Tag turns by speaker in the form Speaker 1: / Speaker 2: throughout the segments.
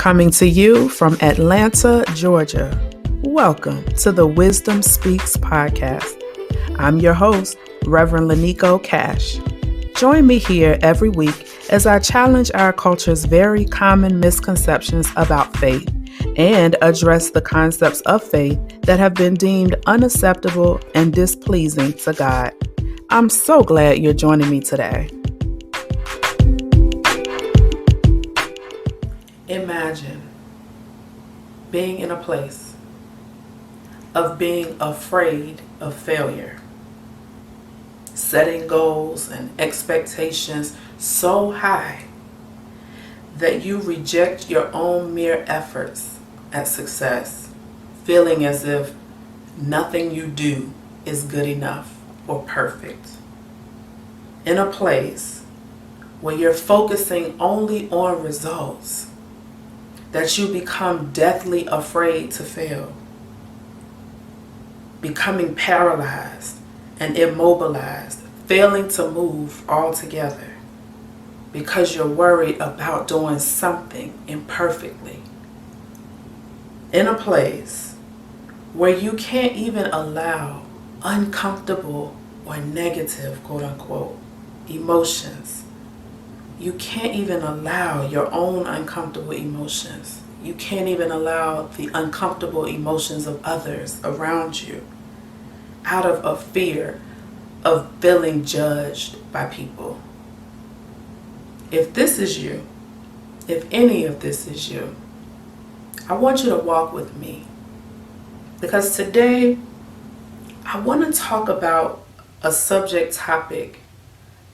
Speaker 1: Coming to you from Atlanta, Georgia. Welcome to the Wisdom Speaks Podcast. I'm your host, Reverend Lanico Cash. Join me here every week as I challenge our culture's very common misconceptions about faith and address the concepts of faith that have been deemed unacceptable and displeasing to God. I'm so glad you're joining me today. Imagine being in a place of being afraid of failure, setting goals and expectations so high that you reject your own mere efforts at success, feeling as if nothing you do is good enough or perfect. In a place where you're focusing only on results, that you become deathly afraid to fail, becoming paralyzed and immobilized, failing to move altogether because you're worried about doing something imperfectly. In a place where you can't even allow uncomfortable or negative, quote unquote, emotions. You can't even allow your own uncomfortable emotions. You can't even allow the uncomfortable emotions of others around you out of a fear of feeling judged by people. If this is you, if any of this is you, I want you to walk with me, because today I want to talk about a subject topic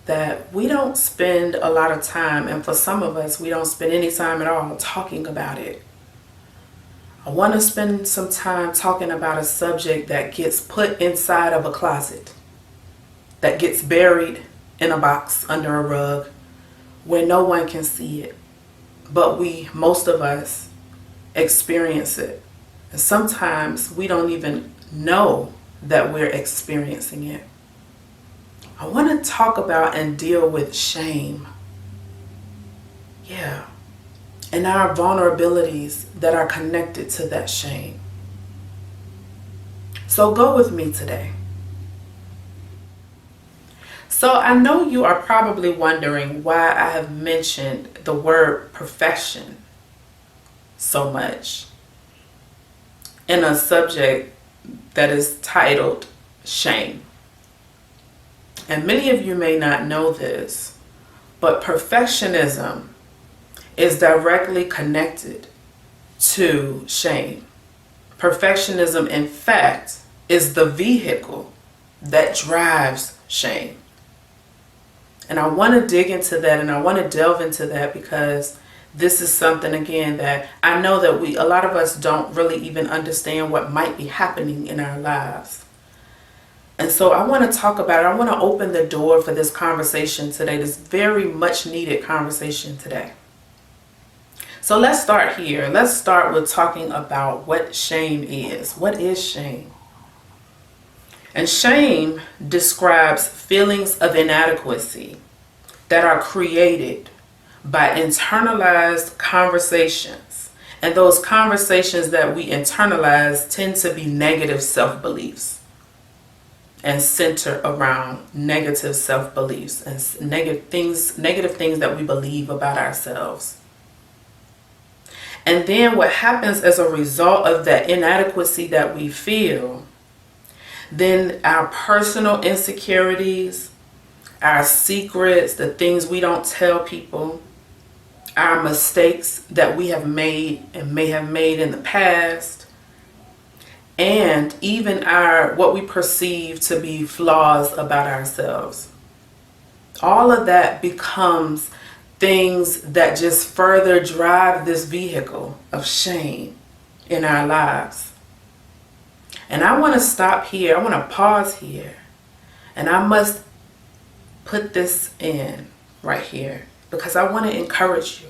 Speaker 1: that we don't spend a lot of time, and for some of us, we don't spend any time at all talking about it. I want to spend some time talking about a subject that gets put inside of a closet, that gets buried in a box under a rug where no one can see it, but most of us, experience it. And sometimes we don't even know that we're experiencing it. I want to talk about and deal with shame. Yeah. And our vulnerabilities that are connected to that shame. So go with me today. So I know you are probably wondering why I have mentioned the word perfection so much in a subject that is titled shame. And many of you may not know this, but perfectionism is directly connected to shame. Perfectionism, in fact, is the vehicle that drives shame. And I want to dig into that, and I want to delve into that, because this is something, again, that I know that a lot of us don't really even understand what might be happening in our lives. And so I want to talk about it. I want to open the door for this conversation today, this very much needed conversation today. So let's start here. Let's start with talking about what shame is. What is shame? And shame describes feelings of inadequacy that are created by internalized conversations. And those conversations that we internalize tend to be negative self-beliefs and center around negative self-beliefs and negative things that we believe about ourselves. And then what happens as a result of that inadequacy that we feel, then our personal insecurities, our secrets, the things we don't tell people, our mistakes that we have made and may have made in the past, and even what we perceive to be flaws about ourselves. All of that becomes things that just further drive this vehicle of shame in our lives. And I want to stop here. I want to pause here. And I must put this in right here, because I want to encourage you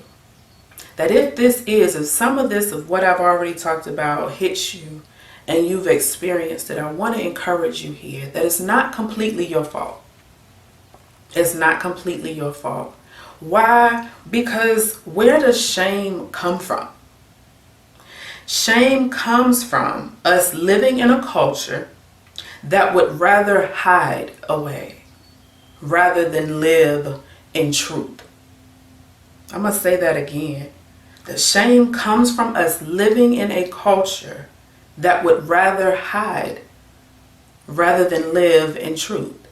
Speaker 1: that if some of this of what I've already talked about hits you, and you've experienced it, I want to encourage you here that it's not completely your fault. It's not completely your fault. Why? Because where does shame come from? Shame comes from us living in a culture that would rather hide away rather than live in truth. I'm going to say that again. The shame comes from us living in a culture that would rather hide rather than live in truth.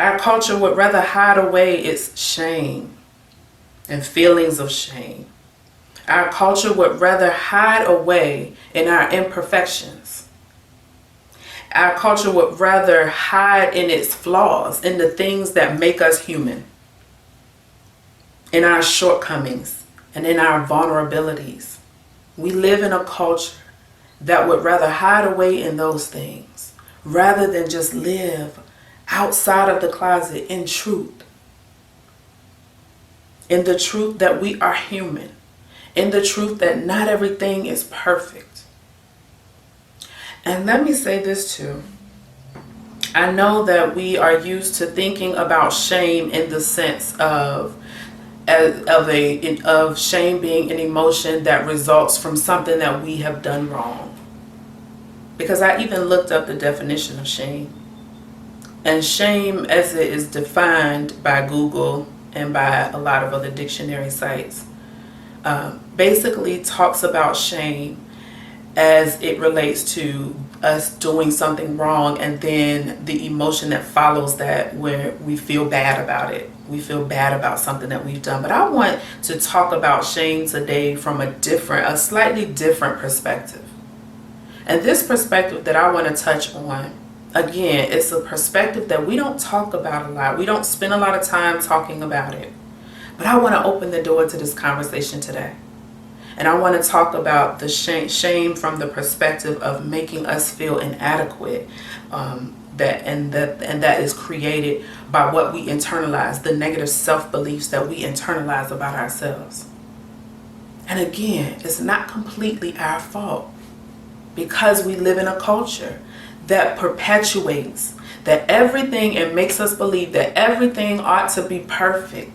Speaker 1: Our culture would rather hide away its shame and feelings of shame. Our culture would rather hide away in our imperfections. Our culture would rather hide in its flaws, in the things that make us human, in our shortcomings, and in our vulnerabilities. We live in a culture that would rather hide away in those things rather than just live outside of the closet in truth. In the truth that we are human. In the truth that not everything is perfect. And let me say this too. I know that we are used to thinking about shame in the sense of shame being an emotion that results from something that we have done wrong. Because I even looked up the definition of shame. And shame, as it is defined by Google and by a lot of other dictionary sites, basically talks about shame as it relates to us doing something wrong and then the emotion that follows that, where we feel bad about it. We feel bad about something that we've done. But I want to talk about shame today from a slightly different perspective. And this perspective that I want to touch on, again, it's a perspective that we don't talk about a lot. We don't spend a lot of time talking about it. But I want to open the door to this conversation today. And I want to talk about the shame from the perspective of making us feel inadequate, that is created by what we internalize, the negative self-beliefs that we internalize about ourselves. And again, it's not completely our fault, because we live in a culture that perpetuates that everything and makes us believe that everything ought to be perfect.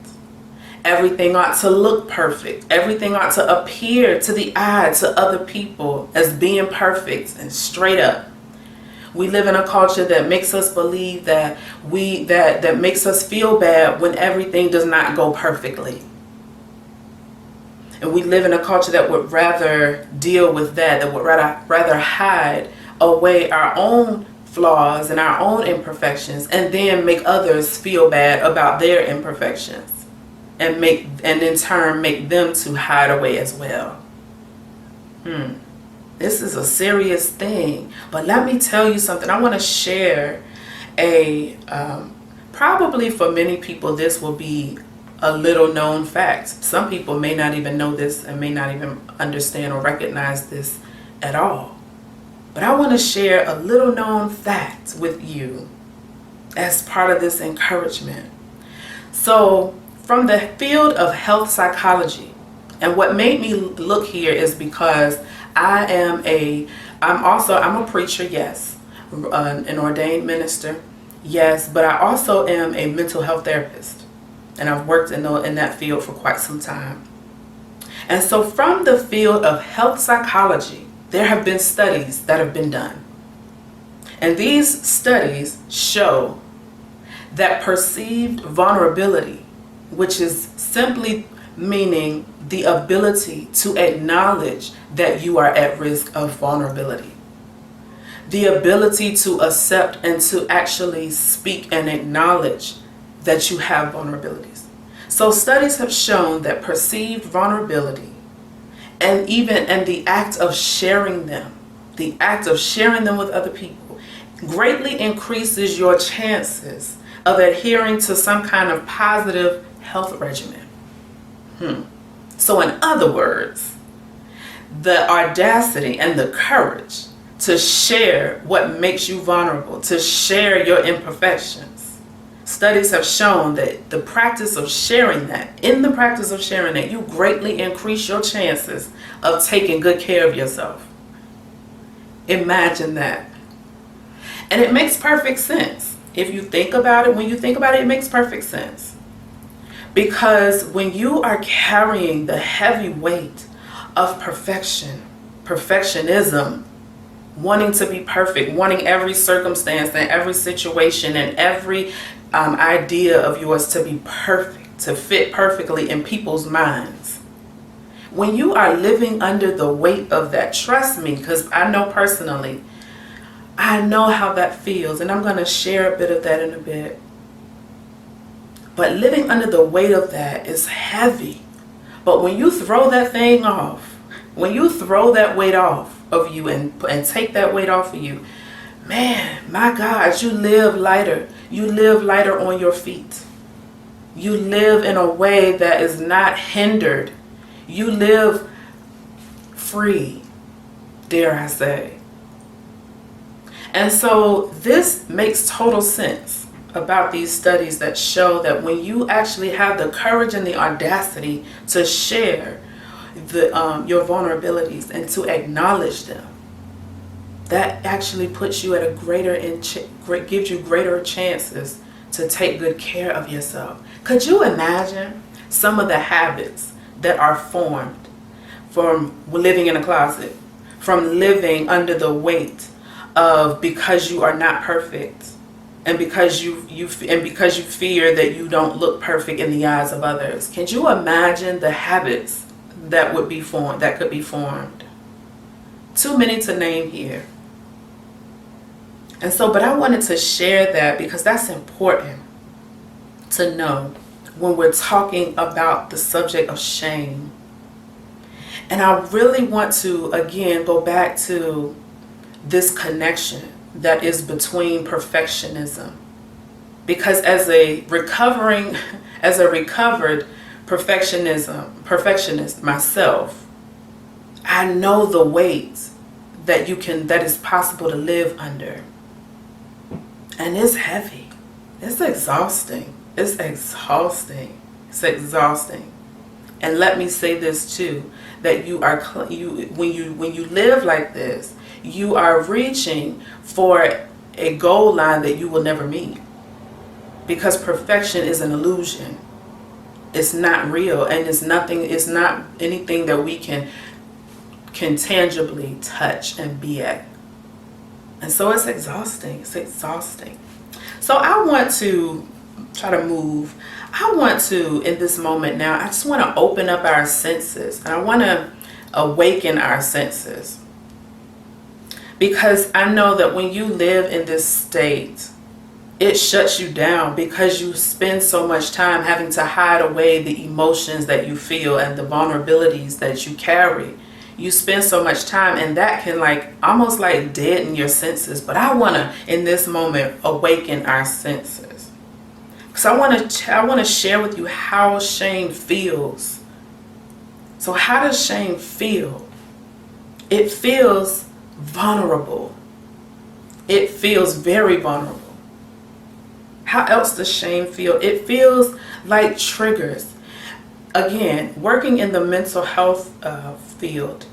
Speaker 1: Everything ought to look perfect. Everything ought to appear to the eye, to other people, as being perfect and straight up. We live in a culture that makes us believe that that makes us feel bad when everything does not go perfectly. And we live in a culture that would rather deal with that would rather hide away our own flaws and our own imperfections, and then make others feel bad about their imperfections. And in turn make them to hide away as well. This is a serious thing. But let me tell you something. I want to share probably for many people this will be a little known fact. Some people may not even know this and may not even understand or recognize this at all. But I want to share a little known fact with you as part of this encouragement. So, from the field of health psychology, and what made me look here is because I'm a preacher, yes, an ordained minister, yes, but I also am a mental health therapist, and I've worked in that field for quite some time. And so from the field of health psychology, there have been studies that have been done. And these studies show that perceived vulnerability, which is simply meaning the ability to acknowledge that you are at risk of vulnerability. The ability to accept and to actually speak and acknowledge that you have vulnerabilities. So studies have shown that perceived vulnerability and the act of sharing them with other people greatly increases your chances of adhering to some kind of positive health regimen. So in other words, the audacity and the courage to share what makes you vulnerable, to share your imperfections. Studies have shown that in the practice of sharing that, you greatly increase your chances of taking good care of yourself. Imagine that. And it makes perfect sense. If you think about it, when you think about it, it makes perfect sense. Because when you are carrying the heavy weight of perfection, perfectionism, wanting to be perfect, wanting every circumstance and every situation and every idea of yours to be perfect, to fit perfectly in people's minds. When you are living under the weight of that, trust me, because I know personally, I know how that feels, and I'm going to share a bit of that in a bit. But living under the weight of that is heavy. But when you throw that thing off, when you throw that weight off of you and take that weight off of you, man, my God, you live lighter. You live lighter on your feet. You live in a way that is not hindered. You live free, dare I say. And so this makes total sense about these studies that show that when you actually have the courage and the audacity to share your vulnerabilities and to acknowledge them, that actually puts you at a gives you greater chances to take good care of yourself. Could you imagine some of the habits that are formed from living in a closet, from living under the weight of because you are not perfect, and because you fear that you don't look perfect in the eyes of others? Can you imagine the habits that could be formed? Too many to name here. And so, but I wanted to share that because that's important to know when we're talking about the subject of shame. And I really want to, again, go back to this connection that is between perfectionism. Because as a recovered perfectionist myself, I know the weight that is possible to live under. And it's heavy. It's exhausting. It's exhausting. It's exhausting. And let me say this too, that when you live like this, you are reaching for a goal line that you will never meet. Because perfection is an illusion. It's not real, and it's not anything that we can tangibly touch and be at. And so it's exhausting. It's exhausting. So I want to try to move. I want to, in this moment now, I just want to open up our senses. And I want to awaken our senses. Because I know that when you live in this state, it shuts you down because you spend so much time having to hide away the emotions that you feel and the vulnerabilities that you carry. You spend so much time, and that can almost deaden your senses. But I want to, in this moment, awaken our senses. Because I want to share with you how shame feels. So how does shame feel? It feels vulnerable. It feels very vulnerable. How else does shame feel? It feels like triggers. Again, working in the mental health field,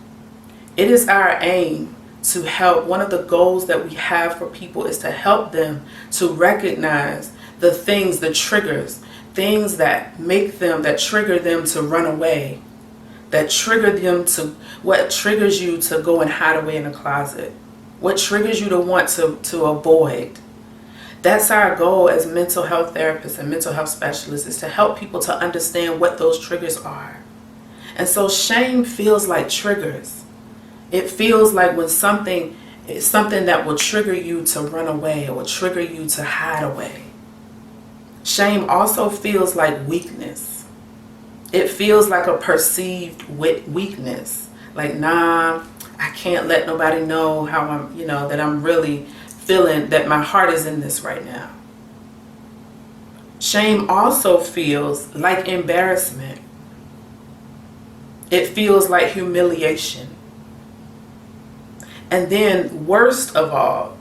Speaker 1: it is our aim to help. One of the goals that we have for people is to help them to recognize the things, the triggers, things that trigger them to run away, that trigger them to, what triggers you to go and hide away in a closet, what triggers you to want to avoid. That's our goal as mental health therapists and mental health specialists, is to help people to understand what those triggers are. And so shame feels like triggers. It feels like when something that will trigger you to run away or will trigger you to hide away. Shame also feels like weakness. It feels like a perceived weakness. Like, nah, I can't let nobody know how I'm, that I'm really feeling, that my heart is in this right now. Shame also feels like embarrassment. It feels like humiliation. And then, worst of all,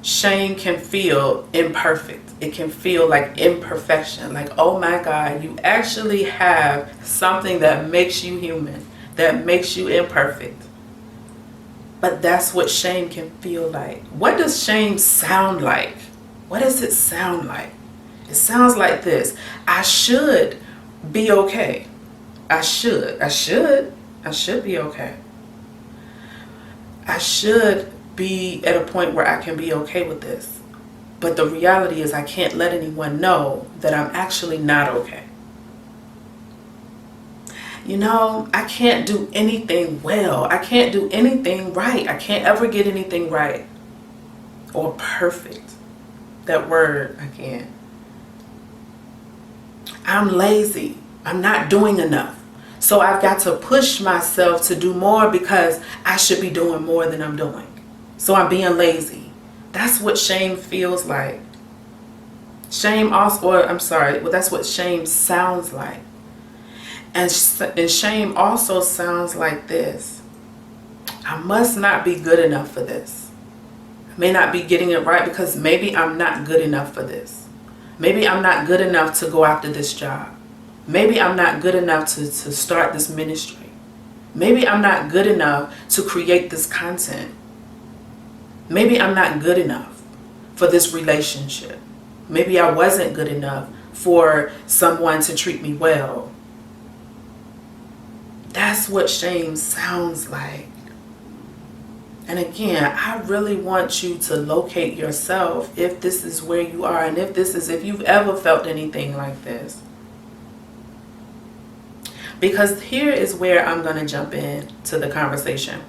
Speaker 1: shame can feel imperfect. It can feel like imperfection. Like, oh my God, you actually have something that makes you human, that makes you imperfect. But that's what shame can feel like. What does shame sound like? What does it sound like? It sounds like this. I should be okay. I should be okay. I should be at a point where I can be okay with this. But the reality is I can't let anyone know that I'm actually not okay. You know, I can't do anything well. I can't do anything right. I can't ever get anything right or perfect. That word, I can't. I'm lazy. I'm not doing enough. So I've got to push myself to do more because I should be doing more than I'm doing. So I'm being lazy. That's what shame feels like. That's what shame sounds like. And shame also sounds like this. I must not be good enough for this. I may not be getting it right because maybe I'm not good enough for this. Maybe I'm not good enough to go after this job. Maybe I'm not good enough to start this ministry. Maybe I'm not good enough to create this content. Maybe I'm not good enough for this relationship. Maybe I wasn't good enough for someone to treat me well. That's what shame sounds like. And again, I really want you to locate yourself if this is where you are and if you've ever felt anything like this. Because here is where I'm going to jump in to the conversation.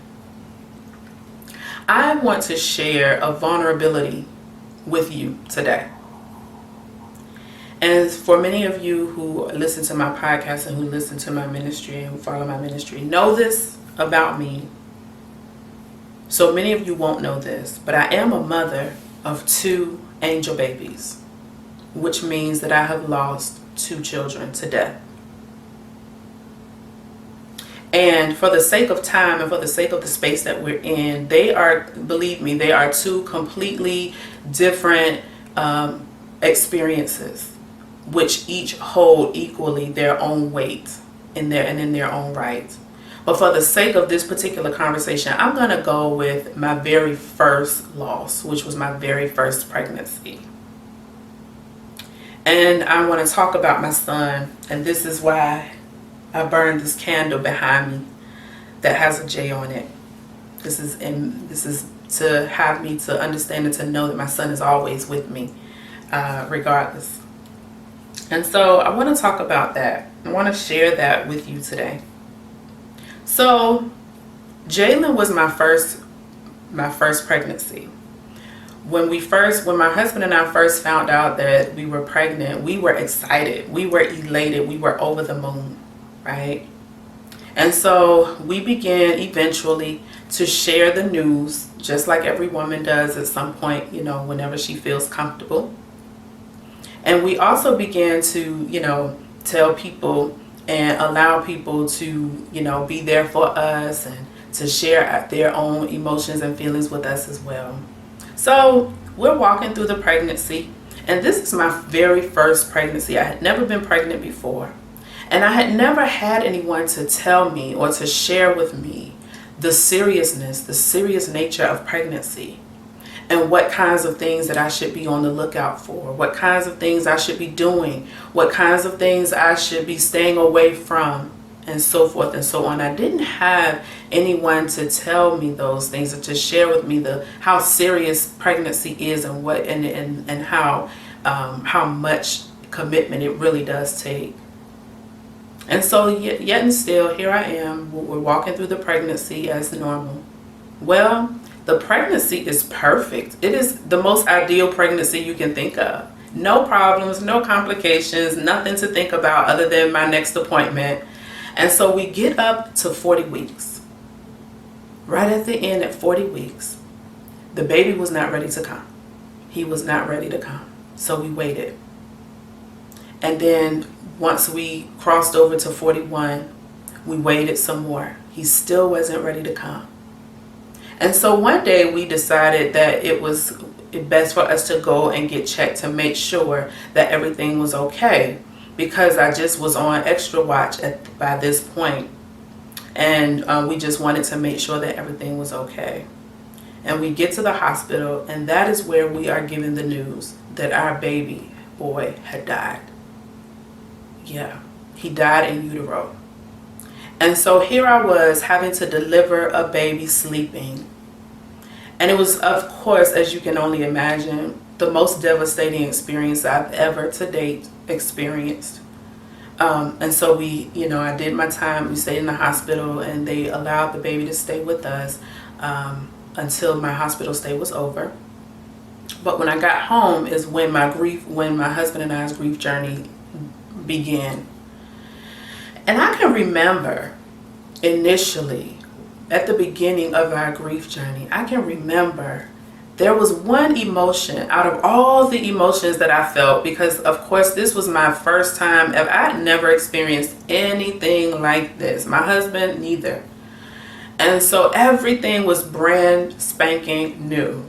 Speaker 1: I want to share a vulnerability with you today. And for many of you who listen to my podcast and who listen to my ministry and who follow my ministry, know this about me. So many of you won't know this, but I am a mother of 2 angel babies, which means that I have lost 2 children to death. And for the sake of time and for the sake of the space that we're in, believe me, they are 2 completely different experiences, which each hold equally their own weight in their own right. But for the sake of this particular conversation, I'm going to go with my very first loss, which was my very first pregnancy. And I want to talk about my son, and this is why I burned this candle behind me that has a J on it. This is to have me to understand and to know that my son is always with me, regardless. And so I want to talk about that. I want to share that with you today. So Jalen was my first pregnancy. When my husband and I first found out that we were pregnant, we were excited, we were elated, we were over the moon, right? And so we began eventually to share the news, just like every woman does at some point, whenever she feels comfortable. And we also began to, tell people and allow people to, be there for us and to share their own emotions and feelings with us as well. So we're walking through the pregnancy, and this is my very first pregnancy. I had never been pregnant before, and I had never had anyone to tell me or to share with me the serious nature of pregnancy. And what kinds of things that I should be on the lookout for, what kinds of things I should be doing, what kinds of things I should be staying away from, and so forth and so on. I didn't have anyone to tell me those things or to share with me how serious pregnancy is and what and how much commitment it really does take. And so yet and still, here I am. We're walking through the pregnancy as normal. Well, the pregnancy is perfect. It is the most ideal pregnancy you can think of. No problems, no complications, nothing to think about other than my next appointment. And so we get up to 40 weeks. Right at the end, at 40 weeks, the baby was not ready to come. He was not ready to come. So we waited. And then once we crossed over to 41, we waited some more. He still wasn't ready to come. And so one day we decided that it was best for us to go and get checked to make sure that everything was okay, because I just was on extra watch by this point, and we just wanted to make sure that everything was okay. And we get to the hospital, and that is where we are given the news that our baby boy had died. Yeah, he died in utero. And so here I was having to deliver a baby sleeping And it was, of course, as you can only imagine, the most devastating experience I've ever to date experienced. And so I did my time. We stayed in the hospital, and they allowed the baby to stay with us until my hospital stay was over. But when I got home is when my husband and I's grief journey began. And I can remember initially, at the beginning of our grief journey, I can remember there was one emotion out of all the emotions that I felt, because of course this was my first time ever. I had never experienced anything like this. My husband neither. And so everything was brand spanking new.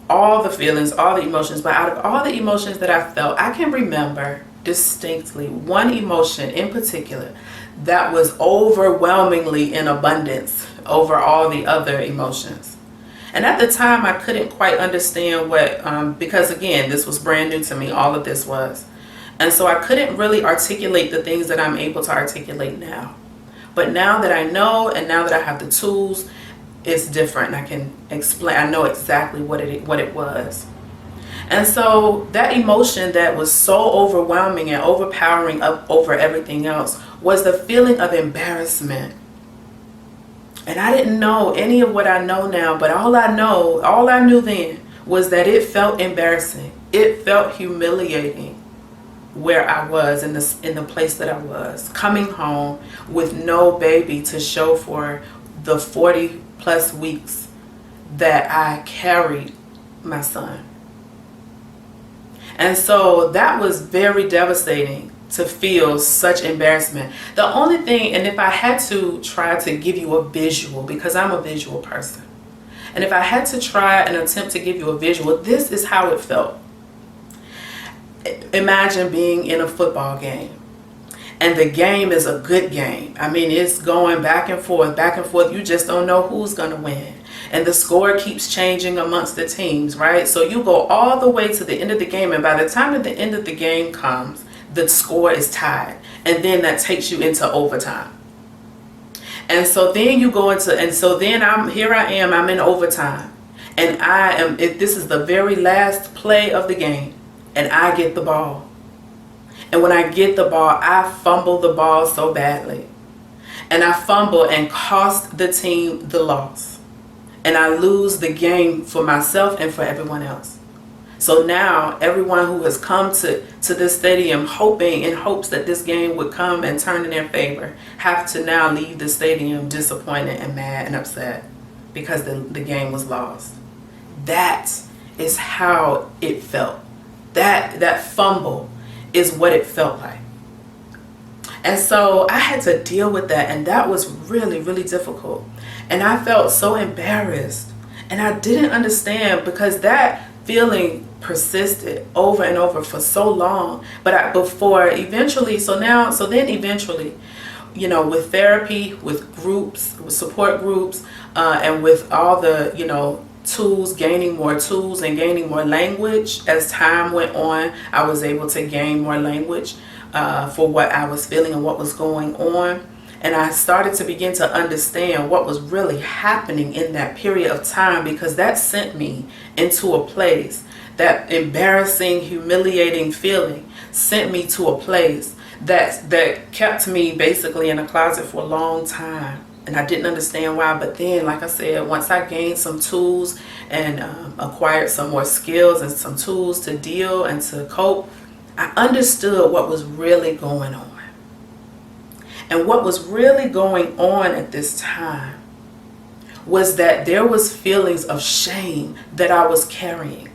Speaker 1: All the feelings, all the emotions, but out of all the emotions that I felt, I can remember distinctly one emotion in particular that was overwhelmingly in abundance over all the other emotions. And at the time, I couldn't quite understand what, because again, this was brand new to me, all of this was. And so I couldn't really articulate the things that I'm able to articulate now. But now that I know, and now that I have the tools, it's different. I can explain, I know exactly what it was. And so that emotion that was so overwhelming and overpowering over everything else was the feeling of embarrassment. And I didn't know any of what I know now, but all I knew then was that it felt embarrassing. It felt humiliating where I was in the place that I was, coming home with no baby to show for the 40 plus weeks that I carried my son. And so that was very devastating to feel such embarrassment. The only thing, and if I had to try to give you a visual, because I'm a visual person, and if I had to try and attempt to give you a visual, this is how it felt. Imagine being in a football game, and the game is a good game. I mean, it's going back and forth. You just don't know who's going to win. And the score keeps changing amongst the teams, right? So you go all the way to the end of the game, and by the time that the end of the game comes, the score is tied, and then that takes you into overtime. And so then you go into, and so then I'm in overtime, and this is the very last play of the game, and I get the ball. And when I get the ball, I fumble the ball so badly, and I fumble and cost the team the loss, and I lose the game for myself and for everyone else. So now everyone who has come to this stadium in hopes that this game would come and turn in their favor have to now leave the stadium disappointed and mad and upset because the game was lost. That is how it felt. That fumble is what it felt like. And so I had to deal with that, and that was really, really difficult. And I felt so embarrassed, and I didn't understand, because that feeling persisted over and over for so long. But eventually, with therapy, with groups, with support groups, and with all the, tools, gaining more tools and gaining more language, as time went on, I was able to gain more language for what I was feeling and what was going on. And I started to begin to understand what was really happening in that period of time, because that sent me into a place, that embarrassing, humiliating feeling sent me to a place that kept me basically in a closet for a long time. And I didn't understand why. But then, like I said, once I gained some tools and acquired some more skills and some tools to deal and to cope, I understood what was really going on. And what was really going on at this time was that there was feelings of shame that I was carrying.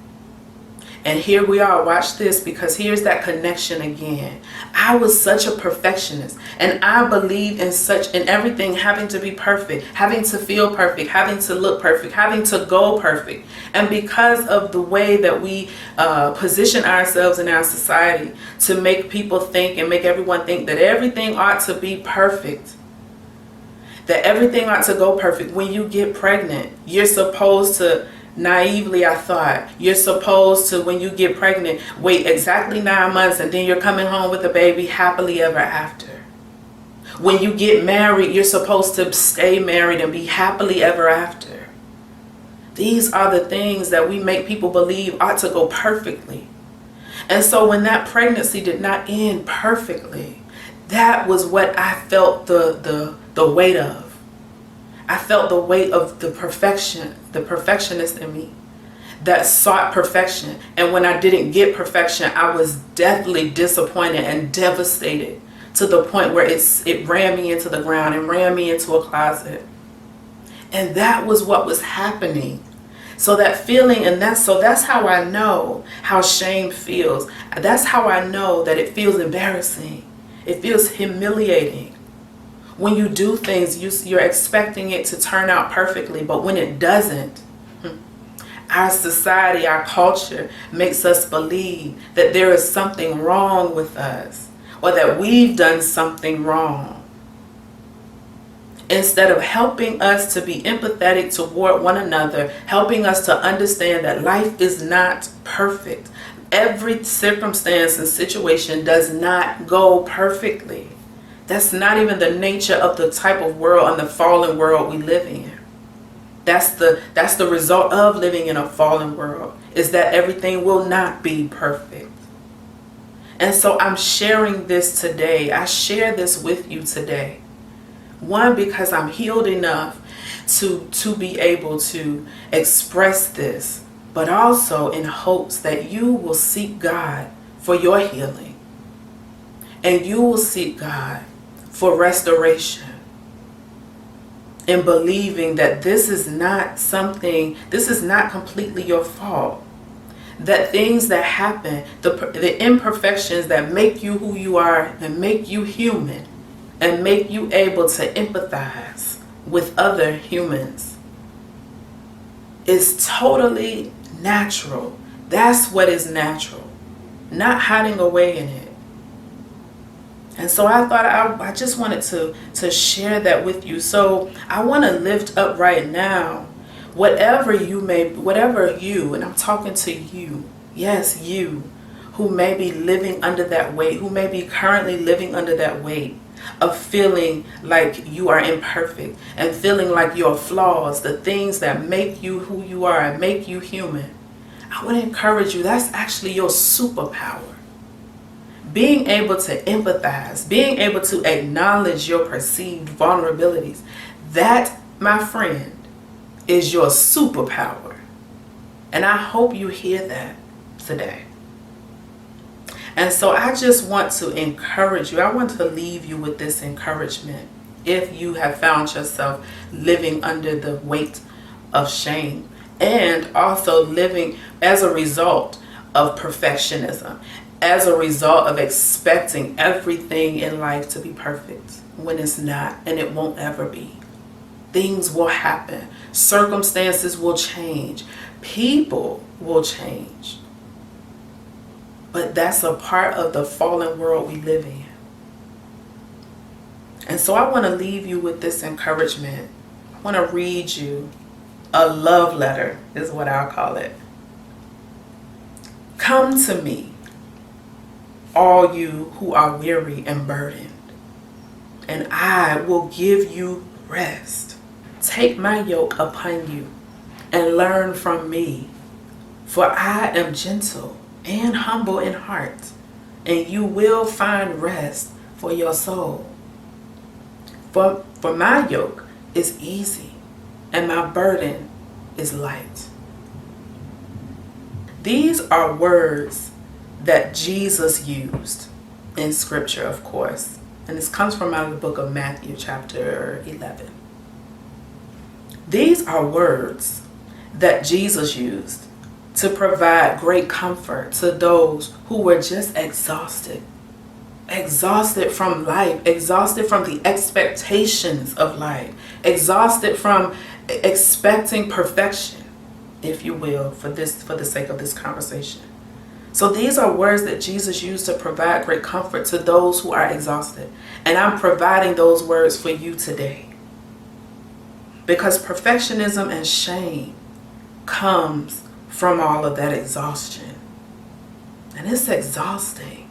Speaker 1: And here we are, watch this, because here's that connection again. I was such a perfectionist, and I believed in everything having to be perfect, having to feel perfect, having to look perfect, having to go perfect. And because of the way that we position ourselves in our society to make people think and make everyone think that everything ought to be perfect, that everything ought to go perfect. When you get pregnant, you're supposed to, naively I thought, you're supposed to, when you get pregnant, wait exactly 9 months, and then you're coming home with a baby happily ever after. When you get married, you're supposed to stay married and be happily ever after. These are the things that we make people believe ought to go perfectly. And so when that pregnancy did not end perfectly, that was what I felt the weight of. I felt the weight of the perfectionist in me that sought perfection. And when I didn't get perfection, I was deathly disappointed and devastated to the point where it ran me into the ground and ran me into a closet. And that was what was happening. So that feeling, and that's how I know how shame feels. That's how I know that it feels embarrassing. It feels humiliating. When you do things, you're expecting it to turn out perfectly, but when it doesn't, our society, our culture makes us believe that there is something wrong with us, or that we've done something wrong. Instead of helping us to be empathetic toward one another, helping us to understand that life is not perfect. Every circumstance and situation does not go perfectly. That's not even the nature of the type of world and the fallen world we live in. That's the result of living in a fallen world, is that everything will not be perfect. And so I'm sharing this today. I share this with you today. One, because I'm healed enough to be able to express this, but also in hopes that you will seek God for your healing. And you will seek God for restoration. In believing that this is not completely your fault. That things that happen, the imperfections that make you who you are and make you human, and make you able to empathize with other humans, is totally natural. That's what is natural, not hiding away in it. And so I thought I just wanted to share that with you. So I want to lift up right now, whatever you, and I'm talking to you, yes, you, who may be living under that weight, who may be currently living under that weight of feeling like you are imperfect and feeling like your flaws, the things that make you who you are and make you human. I want to encourage you, that's actually your superpower. Being able to empathize, being able to acknowledge your perceived vulnerabilities, that, my friend, is your superpower. And I hope you hear that today. And so I just want to encourage you. I want to leave you with this encouragement. If you have found yourself living under the weight of shame, and also living as a result of perfectionism, as a result of expecting everything in life to be perfect when it's not, and it won't ever be. Things will happen. Circumstances will change. People will change. But that's a part of the fallen world we live in. And so I want to leave you with this encouragement. I want to read you a love letter, is what I'll call it. Come to me, all you who are weary and burdened, and I will give you rest. Take my yoke upon you and learn from me, for I am gentle and humble in heart, and you will find rest for your soul. For my yoke is easy and my burden is light. These are words that Jesus used in scripture, of course, and this comes from out of the book of Matthew chapter 11. These are words that Jesus used to provide great comfort to those who were just exhausted from life, exhausted from the expectations of life, exhausted from expecting perfection, if you will, for the sake of this conversation. So these are words that Jesus used to provide great comfort to those who are exhausted. And I'm providing those words for you today. Because perfectionism and shame comes from all of that exhaustion. And it's exhausting.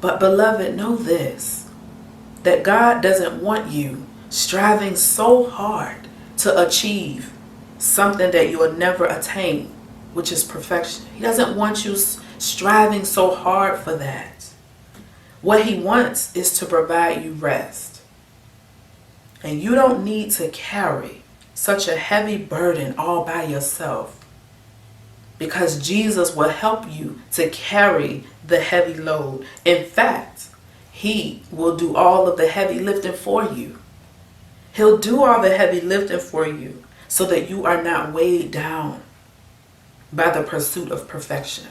Speaker 1: But beloved, know this, that God doesn't want you striving so hard to achieve something that you will never attain, which is perfection. He doesn't want you striving so hard for that. What he wants is to provide you rest. And you don't need to carry such a heavy burden all by yourself, because Jesus will help you to carry the heavy load. In fact, he will do all of the heavy lifting for you. He'll do all the heavy lifting for you so that you are not weighed down by the pursuit of perfection.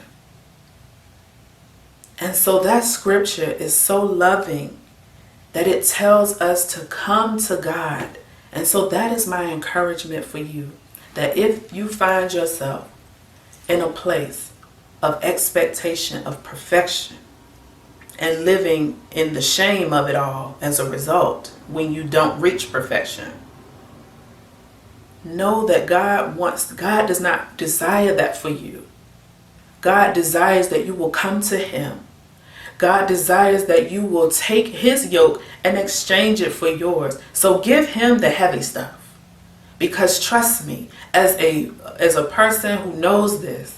Speaker 1: And so that scripture is so loving that it tells us to come to God. And so that is my encouragement for you, that if you find yourself in a place of expectation of perfection and living in the shame of it all as a result when you don't reach perfection, know that God does not desire that for you. God desires that you will come to him. God desires that you will take his yoke and exchange it for yours. So give him the heavy stuff. Because trust me, as a person who knows this,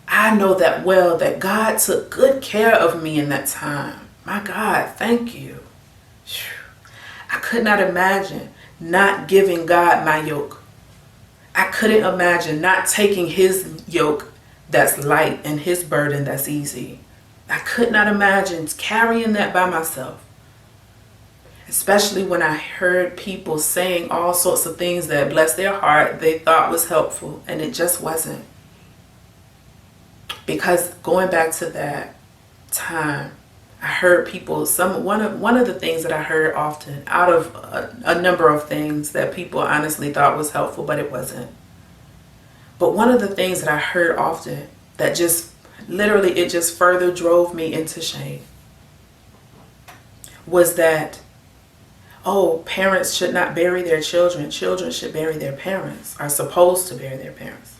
Speaker 1: I know that well, that God took good care of me in that time. My God, thank you. I could not imagine not giving God my yoke. I couldn't imagine not taking his yoke that's light and his burden that's easy. I could not imagine carrying that by myself. Especially when I heard people saying all sorts of things that, bless their heart, they thought was helpful, and it just wasn't. Because going back to that time, I heard people, one of the things that I heard often, out of a number of things that people honestly thought was helpful, but it wasn't. But one of the things that I heard often that just literally, it just further drove me into shame, was that, oh, parents should not bury their children. Children should bury their parents, are supposed to bury their parents.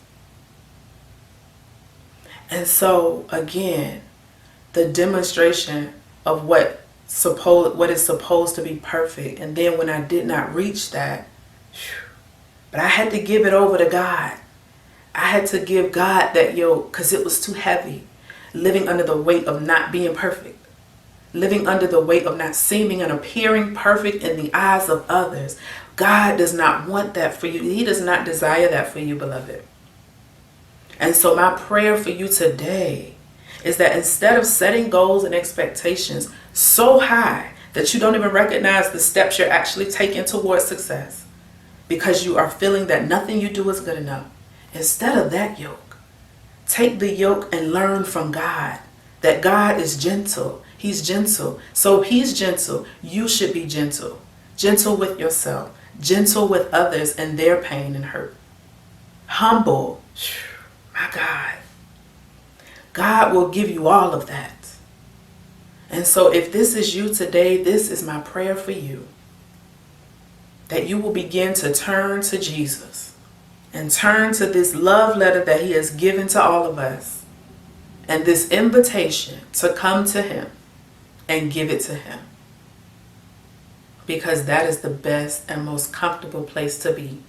Speaker 1: And so, again, the demonstration of what is supposed to be perfect. And then when I did not reach that, but I had to give it over to God. I had to give God that yoke because it was too heavy. Living under the weight of not being perfect. Living under the weight of not seeming and appearing perfect in the eyes of others. God does not want that for you. He does not desire that for you, beloved. And so my prayer for you today is that instead of setting goals and expectations so high that you don't even recognize the steps you're actually taking towards success because you are feeling that nothing you do is good enough, instead of that yoke, take the yoke and learn from God that God is gentle. He's gentle. So he's gentle. You should be gentle. Gentle with yourself. Gentle with others and their pain and hurt. Humble. My God. God will give you all of that. And so if this is you today, this is my prayer for you. That you will begin to turn to Jesus and turn to this love letter that he has given to all of us and this invitation to come to him and give it to him. Because that is the best and most comfortable place to be,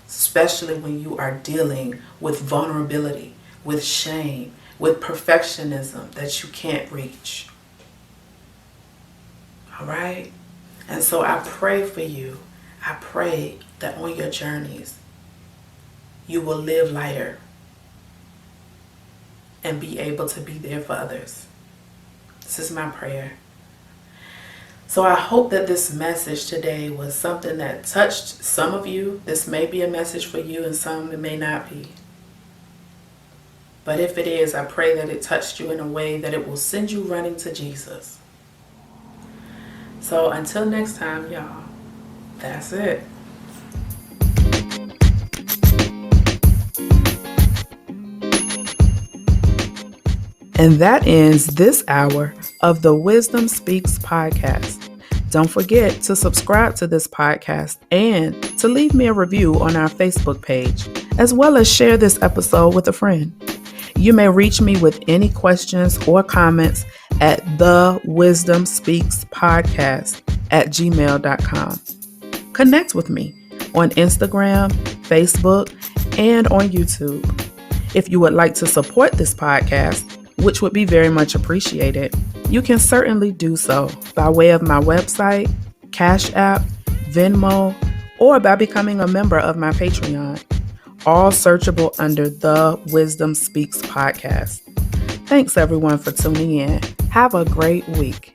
Speaker 1: especially when you are dealing with vulnerability, with shame, with perfectionism that you can't reach. All right? And so I pray for you. I pray that on your journeys, you will live lighter and be able to be there for others. This is my prayer. So I hope that this message today was something that touched some of you. This may be a message for you, and some it may not be. But if it is, I pray that it touched you in a way that it will send you running to Jesus. So until next time, y'all, that's it. And that ends this hour of the Wisdom Speaks podcast. Don't forget to subscribe to this podcast and to leave me a review on our Facebook page, as well as share this episode with a friend. You may reach me with any questions or comments at thewisdomspeakspodcast@gmail.com. Connect with me on Instagram, Facebook, and on YouTube. If you would like to support this podcast, which would be very much appreciated, you can certainly do so by way of my website, CashApp, Venmo, or by becoming a member of my Patreon, all searchable under the Wisdom Speaks Podcast. Thanks everyone for tuning in. Have a great week.